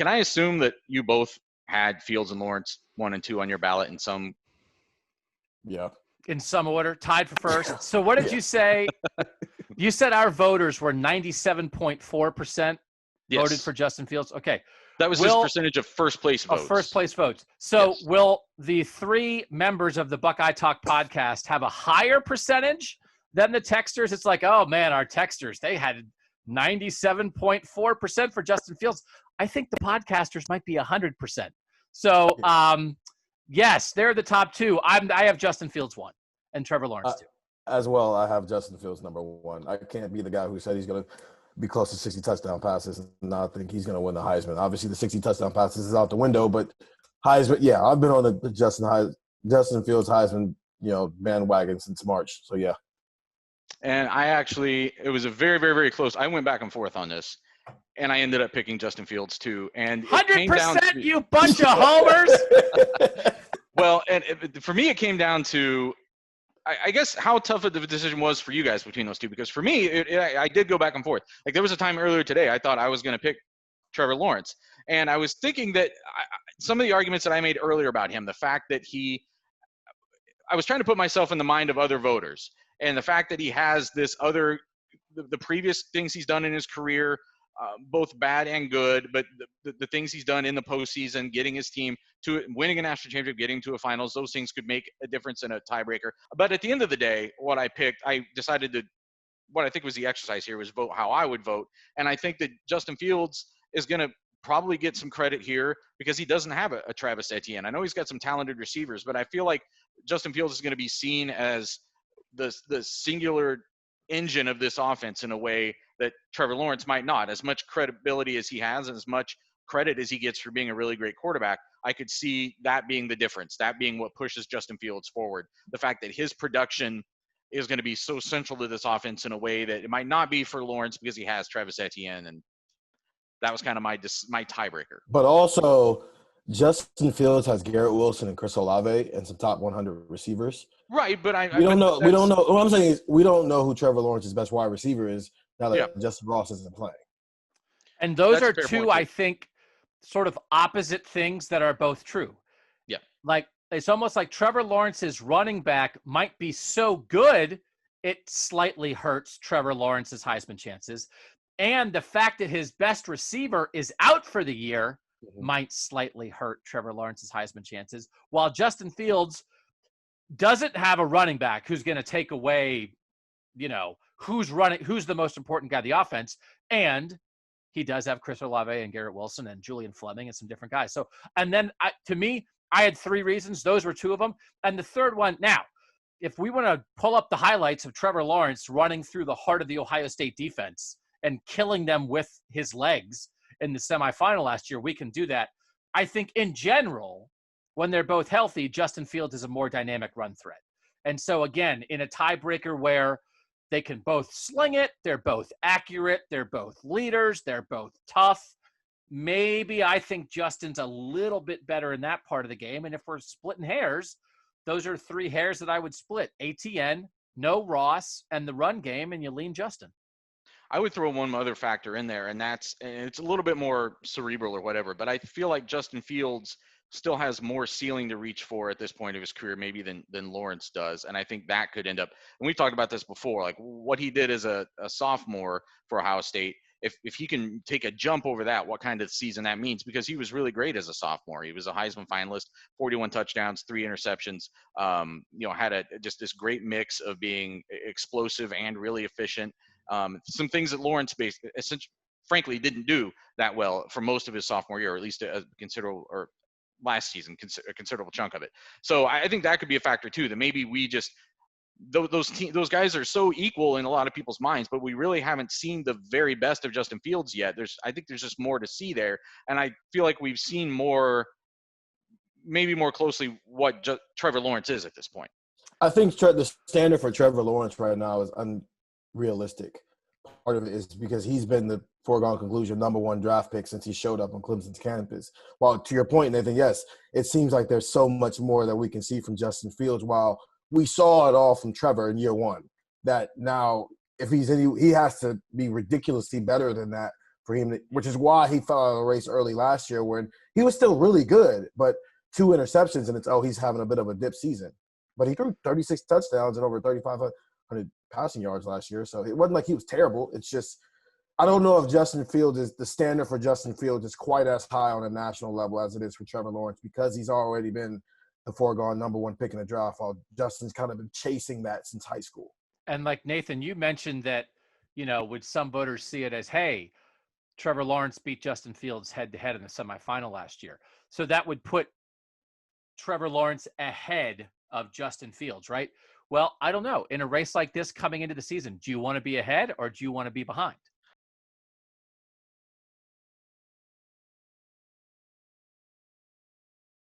can I assume that you both had Fields and Lawrence 1 and 2 on your ballot in some? Yeah. In some order, tied for first. So what did you say? You said our voters were 97.4% voted for Justin Fields. Okay. That was his percentage of first place votes. Of first place votes. So will the 3 members of the Buckeye Talk podcast have a higher percentage than the texters? It's like, oh man, our texters, they had 97.4% for Justin Fields. I think the podcasters might be 100%. So yes, they're the top 2. I have Justin Fields 1 and Trevor Lawrence 2. As well, I have Justin Fields number 1. I can't be the guy who said he's going to be close to 60 touchdown passes. And I think he's going to win the Heisman. Obviously, the 60 touchdown passes is out the window, but Heisman, yeah, I've been on the Justin Fields Heisman, bandwagon since March. So yeah. And it was a very, very, very close. I went back and forth on this, and I ended up picking Justin Fields too. And 100%, you bunch of homers. Well, and for me, it came down to, I guess, how tough of the decision was for you guys between those two. Because for me, I did go back and forth. Like, there was a time earlier today I thought I was going to pick Trevor Lawrence. And I was thinking that some of the arguments that I made earlier about him, the fact that I was trying to put myself in the mind of other voters. And the fact that he has this the previous things he's done in his career, both bad and good, but the things he's done in the postseason, getting his team to winning a national championship, getting to a finals, those things could make a difference in a tiebreaker. But at the end of the day, what I picked, I decided to, what I think was the exercise here was vote how I would vote. And I think that Justin Fields is going to probably get some credit here because he doesn't have a Travis Etienne. I know he's got some talented receivers, but I feel like Justin Fields is going to be seen as the singular engine of this offense in a way that Trevor Lawrence might not. As much credibility as he has and as much credit as he gets for being a really great quarterback, I could see that being the difference, that being what pushes Justin Fields forward. The fact that his production is going to be so central to this offense in a way that it might not be for Lawrence because he has Travis Etienne, and that was kind of my tiebreaker. But also, Justin Fields has Garrett Wilson and Chris Olave and some top 100 receivers. Right, but we don't know. What I'm saying is we don't know who Trevor Lawrence's best wide receiver is now that Justin Ross isn't playing. And those are two, I think, sort of opposite things that are both true. Yeah. Like, it's almost like Trevor Lawrence's running back might be so good, it slightly hurts Trevor Lawrence's Heisman chances. And the fact that his best receiver is out for the year might slightly hurt Trevor Lawrence's Heisman chances, while Justin Fields doesn't have a running back who's going to take away, who's the most important guy of the offense. And he does have Chris Olave and Garrett Wilson and Julian Fleming and some different guys. So, and then to me, I had 3 reasons. Those were 2 of them. And the third one, now, if we want to pull up the highlights of Trevor Lawrence running through the heart of the Ohio State defense and killing them with his legs in the semifinal last year, we can do that. I think in general, when they're both healthy, Justin Fields is a more dynamic run threat. And so again, in a tiebreaker where they can both sling it, they're both accurate, they're both leaders, they're both tough, maybe I think Justin's a little bit better in that part of the game. And if we're splitting hairs, those are 3 hairs that I would split. ATN, no Ross, and the run game, and you lean Justin. I would throw one other factor in there, and it's a little bit more cerebral or whatever, but I feel like Justin Fields still has more ceiling to reach for at this point of his career maybe than Lawrence does. And I think that could end up, and we've talked about this before, like what he did as a sophomore for Ohio State, if he can take a jump over that, what kind of season that means, because he was really great as a sophomore. He was a Heisman finalist, 41 touchdowns, 3 interceptions, had just this great mix of being explosive and really efficient. Some things that Lawrence frankly didn't do that well for most of his sophomore year, or at least a considerable, or last season, a considerable chunk of it. So I think that could be a factor too, that maybe we just, those guys are so equal in a lot of people's minds, but we really haven't seen the very best of Justin Fields yet. I think there's just more to see there. And I feel like we've seen maybe more closely what Trevor Lawrence is at this point. I think the standard for Trevor Lawrence right now is unrealistic. Part of it is because he's been the foregone conclusion #1 draft pick since he showed up on Clemson's campus. While to your point, Nathan, yes, it seems like there's so much more that we can see from Justin Fields. While we saw it all from Trevor in year 1, that now if he has to be ridiculously better than that for him, which is why he fell out of the race early last year when he was still really good, but 2 interceptions and it's, he's having a bit of a dip season. But he threw 36 touchdowns and over 3,500 passing yards last year. So it wasn't like he was terrible. It's just, I don't know if Justin Fields is the standard for Justin Fields is quite as high on a national level as it is for Trevor Lawrence because he's already been the foregone number one pick in the draft while Justin's kind of been chasing that since high school. And like Nathan, you mentioned that, would some voters see it as, hey, Trevor Lawrence beat Justin Fields head-to-head in the semifinal last year. So that would put Trevor Lawrence ahead of Justin Fields, right? Well, I don't know. In a race like this coming into the season, do you want to be ahead or do you want to be behind?